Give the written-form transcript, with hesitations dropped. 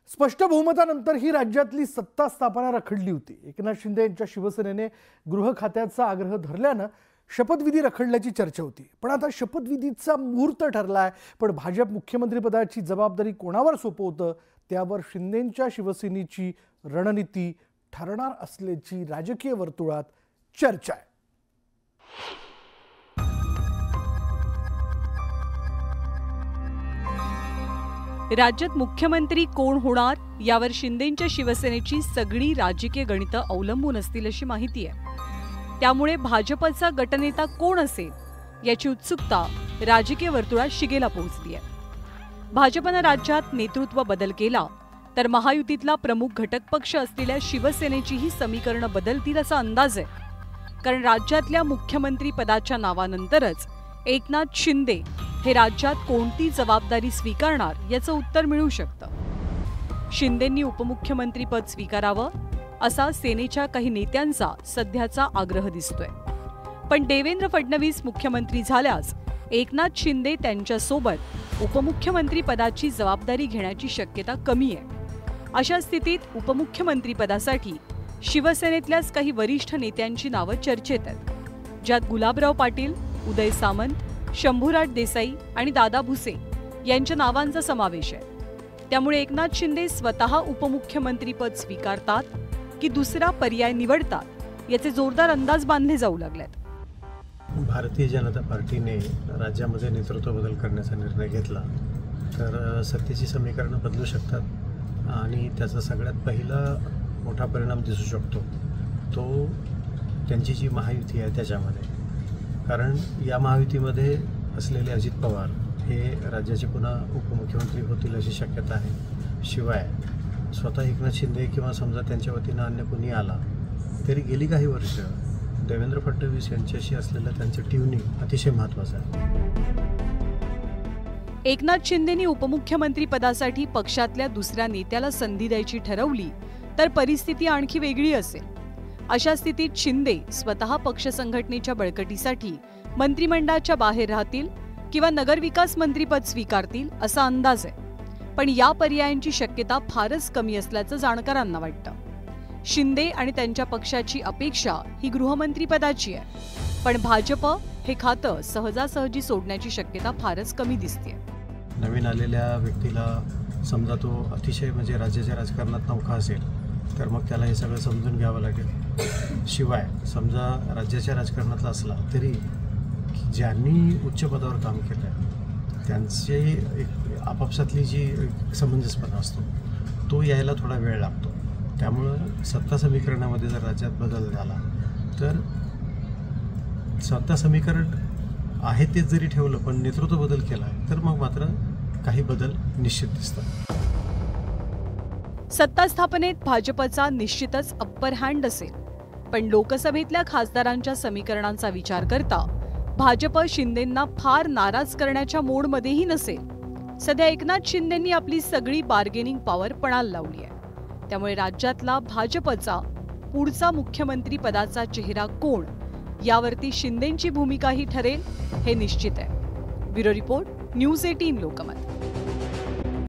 स्पष्ट बहुमतानंतर ही राज्यातली सत्ता स्थापना रखडली होती। एकनाथ शिंदे यांच्या शिवसेनेने गृह खात्याचा आग्रह धरल्यानं शपथविधी रखडल्याची चर्चा होती। पण आता शपथविधीचा मुहूर्त ठरलाय, पण भाजप मुख्यमंत्रीपदाची जबाबदारी कोणावर सोपवतं त्यावर शिंदेंच्या शिवसेनेची रणनीती ठरणार असल्याची राजकीय वर्तुळात चर्चा आहे। राज्यात मुख्यमंत्री कोण होणार यावर शिंदेंच्या शिवसेनेची सगळी राजकीय गणितं अवलंबून असतील अशी माहिती आहे। त्यामुळे भाजपचा गटनेता कोण असेल याची उत्सुकता राजकीय वर्तुळात शिगेला पोहोचली आहे। भाजपनं राज्यात नेतृत्व बदल केला तर महायुतीतला प्रमुख घटक पक्ष असलेल्या शिवसेनेचीही समीकरणं बदलतील असा अंदाज आहे। कारण राज्यातल्या मुख्यमंत्री पदाच्या नावानंतरच एकनाथ शिंदे हे राज्यात कोणती जबाबदारी स्वीकारणार याचं उत्तर मिळू शकतं। शिंदेंनी उपमुख्यमंत्री पद स्वीकारावं असा सेनेच्या काही नेत्यांचा सध्याचा आग्रह दिसतोय। पण देवेंद्र फडणवीस मुख्यमंत्री झाल्यास एकनाथ शिंदे त्यांच्यासोबत उपमुख्यमंत्री पदाची जबाबदारी घेण्याची शक्यता कमी आहे। अशा स्थितीत उपमुख्यमंत्री पदासाठी शिवसेनेतल्याच काही वरिष्ठ नेत्यांची नावं चर्चेत आहेत, ज्यात गुलाबराव पाटील, उदय सामंत, शंभूराज देसाई आणि दादा भुसे यांच्या नावांचा समावेश आहे। त्यामुळे एकनाथ शिंदे स्वतः उपमुख्यमंत्री पद स्वीकारतात की दुसरा पर्याय निवडतात याचे जोरदार अंदाज बांधले जाऊ लागलेत। भारतीय जनता पार्टीने राज्यामध्ये नेतृत्व बदल करण्याचा निर्णय घेतला तर सत्तेची समीकरणं बदलू शकतात आणि त्याचा सगळ्यात पहिला मोठा परिणाम दिसू शकतो तो त्यांची जी महायुती आहे त्याच्यामध्ये। कारण या महायुतीमध्ये असलेले अजित पवार हे राज्याचे पुन्हा उपमुख्यमंत्री होतील अशी शक्यता आहे। शिवाय स्वतः एकनाथ शिंदे किंवा समजा त्यांच्या वतीनं अन्य कोणी आला तरी गेली काही वर्ष देवेंद्र फडणवीस यांच्याशी असलेलं त्यांचं ट्युनिंग अतिशय महत्त्वाचं आहे। एकनाथ शिंदेंनी उपमुख्यमंत्री पदासाठी पक्षातल्या दुसऱ्या नेत्याला संधी द्यायची ठरवली तर परिस्थिती आणखी वेगळी असेल। अशा स्थितीत शिंदे स्वतः पक्ष संघटनेच्या बळकटीसाठी मंत्रिमंडळाच्या बाहेर राहतील किंवा नगरविकास मंत्रीपद स्वीकारतील असा अंदाज आहे। पण या पर्यायांची शक्यता फारच कमी असल्याचं जाणकारांना वाटतं। शिंदे आणि त्यांच्या पक्षाची अपेक्षा ही गृहमंत्रीपदाची आहे, पण भाजप हे खातं सहजासहजी सोडण्याची शक्यता फारच कमी दिसते। नवीन आलेल्या व्यक्तीला समजा तो अतिशय म्हणजे राज्याच्या राजकारणात नौका असेल तर मग त्याला हे सगळं समजून घ्यावं लागेल। शिवाय समजा राज्याच्या राजकारणातला असला तरी ज्यांनी उच्च पदावर काम केलं आहे त्यांचे एक आपापसातली जी समंजसपणा असतो तो यायला थोडा वेळ लागतो। त्यामुळं सत्ता समीकरणामध्ये जर राज्यात बदल झाला तर सत्ता समीकरण आहे तेच जरी ठेवलं पण नेतृत्व बदल केला तर मग मात्र काही बदल निश्चित दिसतात। सत्ता स्थापनेत भाजपचा निश्चितच अप्पर हँड असेल, पण लोकसभेतल्या खासदारांच्या समीकरणांचा विचार करता भाजप शिंदेंना फार नाराज करण्याच्या मोडमध्येही नसेल। सध्या एकनाथ शिंदेंनी आपली सगळी बार्गेनिंग पॉवर पणाला लावली आहे। त्यामुळे राज्यातला भाजपचा पुढचा मुख्यमंत्री पदाचा चेहरा कोण यावरती शिंदेंची भूमिकाही ठरेल हे निश्चित आहे। Bureau report, news 18 Lokmat.